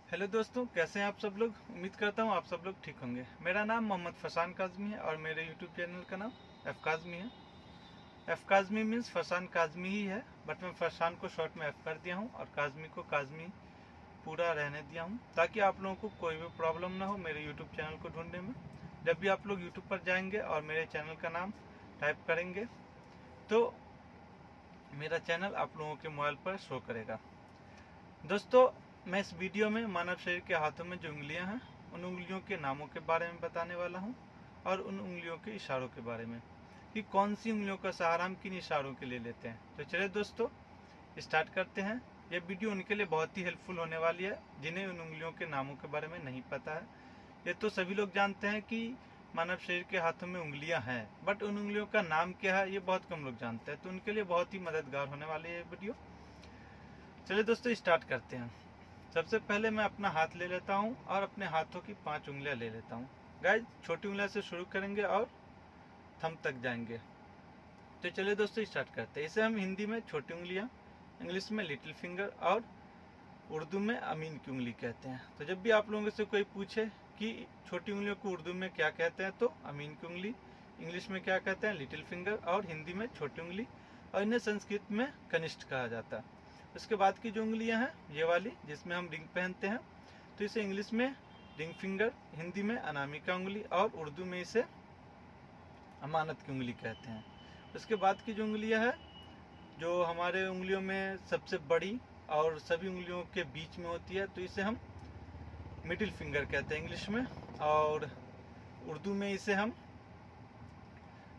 Hello दोस्तों, कैसे हैं आप सब लोग। उम्मीद करता हूँ आप सब लोग ठीक होंगे। मेरा नाम मोहम्मद फरसान काज़मी है और मेरे यूट्यूब चैनल का नाम एफ काज़मी है। एफ काज़मी मीन्स फरसान काज़मी ही है, बट मैं फरसान को शॉर्ट में एफ कर दिया हूँ और काज़मी को काज़मी पूरा रहने दिया हूँ, ताकि आप लोगों को कोई भी प्रॉब्लम ना हो मेरे यूट्यूब चैनल को ढूंढने में। जब भी आप लोग यूट्यूब पर जाएंगे और मेरे चैनल का नाम टाइप करेंगे तो मेरा चैनल आप लोगों के मोबाइल पर शो करेगा। दोस्तों, मैं इस वीडियो में मानव शरीर के हाथों में जो उंगलियां हैं उन उंगलियों के नामों के बारे में बताने वाला हूं और उन उंगलियों के इशारों के बारे में कि कौन सी उंगलियों का सहारा हम किन इशारों के लिए लेते हैं। तो चलिए दोस्तों, स्टार्ट करते हैं। यह वीडियो उनके लिए बहुत ही हेल्पफुल होने वाली है जिन्हें उन उंगलियों के नामों के बारे में नहीं पता है। ये तो सभी लोग जानते हैं कि मानव शरीर के हाथों में उंगलियां हैं, बट उन उंगलियों का नाम क्या है ये बहुत कम लोग जानते हैं। तो उनके लिए बहुत ही मददगार होने वाली है ये वीडियो। चलिए दोस्तों, स्टार्ट करते हैं। सबसे पहले मैं अपना हाथ ले लेता हूँ और अपने हाथों की 5 उंगलियां ले लेता हूँ। गाइस, छोटी उंगलियां से शुरू करेंगे और थंब तक जाएंगे। तो चलिए दोस्तों, स्टार्ट करते हैं। इसे हम हिंदी में छोटी उंगलियां, इंग्लिश में लिटिल फिंगर और उर्दू में अमीन की उंगली कहते हैं। तो जब भी आप लोगों से कोई पूछे कि छोटी उंगलियों को उर्दू में क्या कहते हैं तो अमीन की उंगली, इंग्लिश में क्या कहते हैं लिटिल फिंगर और हिंदी में छोटी उंगली, और इन्हें संस्कृत में कनिष्ठ कहा जाता है। उसके बाद की जो उंगलियां हैं ये वाली जिसमें हम रिंग पहनते हैं, तो इसे इंग्लिश में रिंग फिंगर, हिंदी में अनामिका उंगली और उर्दू में इसे अमानत की उंगली कहते हैं। उसके बाद की जो उंगलियां हैं जो हमारे उंगलियों में सबसे बड़ी और सभी उंगलियों के बीच में होती है, तो इसे हम मिडिल फिंगर कहते हैं इंग्लिश में, और उर्दू में इसे हम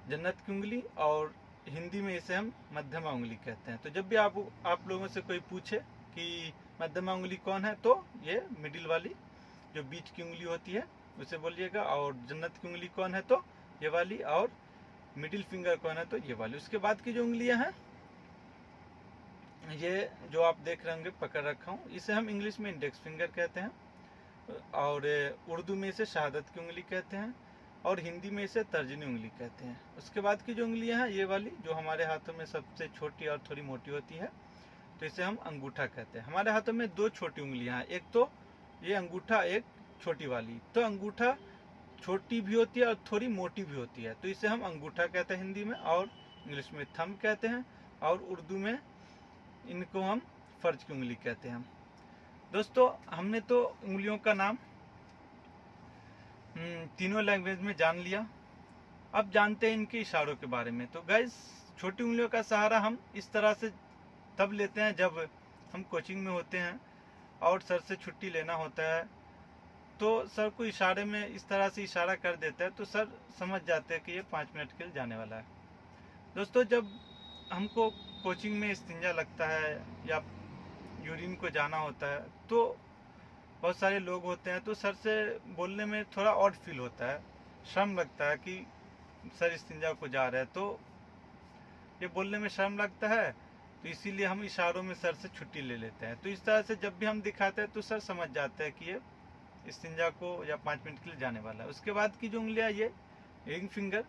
जन्नत की उंगली और हिंदी में इसे हम मध्यमा उंगली कहते हैं। तो जब भी आप लोगों से कोई पूछे कि मध्यमा उंगली कौन है तो ये मिडिल वाली जो बीच की उंगली होती है उसे बोलिएगा, और जन्नत की उंगली कौन है तो ये वाली, और मिडिल फिंगर कौन है तो ये वाली। उसके बाद की जो उंगलियां हैं ये जो आप देख रहे होंगे पकड़ रखा हूँ, इसे हम इंग्लिश में इंडेक्स फिंगर कहते हैं और उर्दू में इसे शहादत की उंगली कहते हैं और हिंदी में इसे तर्जनी उंगली कहते हैं। उसके बाद की जो उंगलियां हैं ये वाली जो हमारे हाथों में सबसे छोटी और थोड़ी मोटी होती है, तो इसे हम अंगूठा कहते हैं। हमारे हाथों में 2 छोटी उंगलियां हैं, एक तो ये अंगूठा, एक छोटी वाली। तो अंगूठा छोटी भी होती है और थोड़ी मोटी भी होती है, तो इसे हम अंगूठा कहते हैं हिंदी में, और इंग्लिश में थंब कहते हैं, और उर्दू में इनको हम फर्ज की उंगली कहते हैं। दोस्तों, हमने तो उंगलियों का नाम तीनों लैंग्वेज में जान लिया। अब जानते हैं इनके इशारों के बारे में। तो गाइस, छोटी उंगलियों का सहारा हम इस तरह से तब लेते हैं जब हम कोचिंग में होते हैं और सर से छुट्टी लेना होता है, तो सर को इशारे में इस तरह से इशारा कर देता है तो सर समझ जाते हैं कि ये 5 मिनट के लिए जाने वाला है। दोस्तों, जब हमको कोचिंग में इस्तिंजा लगता है या यूरिन को जाना होता है तो बहुत सारे लोग होते हैं, तो सर से बोलने में थोड़ा ऑड फील होता है, शर्म लगता है कि सर इस्तिंजा को जा रहे हैं, तो ये बोलने में शर्म लगता है, तो इसीलिए हम इशारों में सर से छुट्टी ले लेते हैं। तो इस तरह से जब भी हम दिखाते हैं तो सर समझ जाते हैं कि ये इस्तिंजा को या 5 मिनट के लिए जाने वाला है। उसके बाद की जो उंगलियां ये रिंग फिंगर।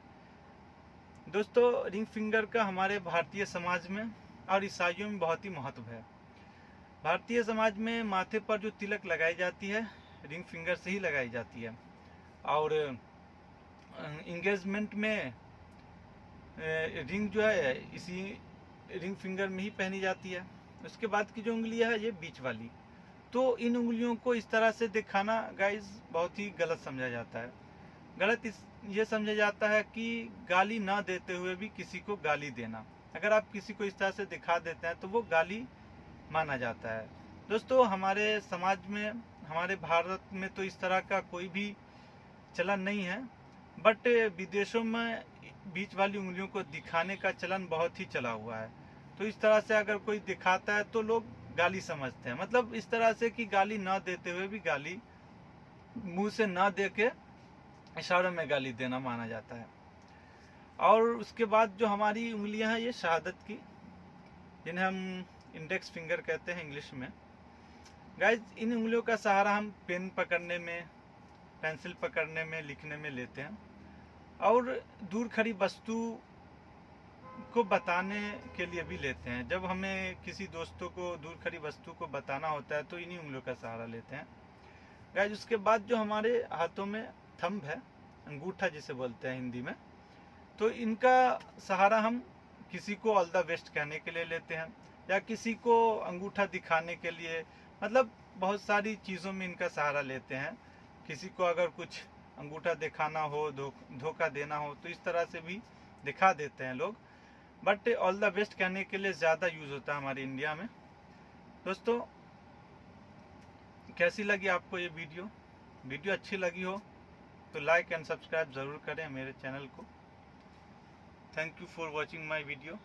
दोस्तों, रिंग फिंगर का हमारे भारतीय समाज में और ईसाइयों में बहुत ही महत्व है। भारतीय समाज में माथे पर जो तिलक लगाई जाती है रिंग फिंगर से ही लगाई जाती है, और इंगेजमेंट में रिंग जो है इसी रिंग फिंगर में ही पहनी जाती है। उसके बाद की जो उंगलियां है ये बीच वाली, तो इन उंगलियों को इस तरह से दिखाना गाइस बहुत ही गलत समझा जाता है। गलत ये समझा जाता है कि गाली ना देते हुए भी किसी को गाली देना, अगर आप किसी को इस तरह से दिखा देते हैं तो वो गाली माना जाता है। दोस्तों, हमारे समाज में, हमारे भारत में तो इस तरह का कोई भी चलन नहीं है, बट विदेशों में बीच वाली उंगलियों को दिखाने का चलन बहुत ही चला हुआ है। तो इस तरह से अगर कोई दिखाता है तो लोग गाली समझते हैं, मतलब इस तरह से कि गाली ना देते हुए भी गाली मुंह से ना दे के इशारों में गाली देना माना जाता है। और उसके बाद जो हमारी उंगलियां हैं ये शहादत की, जिन्हें हम इंडेक्स फिंगर कहते हैं इंग्लिश में। गाइस, इन उंगलियों का सहारा हम पेन पकड़ने में, पेंसिल पकड़ने में, लिखने में लेते हैं, और दूर खड़ी वस्तु को बताने के लिए भी लेते हैं। जब हमें किसी दोस्तों को दूर खड़ी वस्तु को बताना होता है तो इन्हीं उंगलियों का सहारा लेते हैं। गाइज उसके बाद जो हमारे हाथों में थंब है, अंगूठा जिसे बोलते हैं हिंदी में, तो इनका सहारा हम किसी को ऑल द बेस्ट कहने के लिए लेते हैं, या किसी को अंगूठा दिखाने के लिए, मतलब बहुत सारी चीज़ों में इनका सहारा लेते हैं। किसी को अगर कुछ अंगूठा दिखाना हो, धोखा देना हो, तो इस तरह से भी दिखा देते हैं लोग। बट ऑल द बेस्ट कहने के लिए ज़्यादा यूज़ होता है हमारे इंडिया में। दोस्तों, कैसी लगी आपको ये वीडियो अच्छी लगी हो तो लाइक एंड सब्सक्राइब ज़रूर करें मेरे चैनल को। Thank you for watching my video.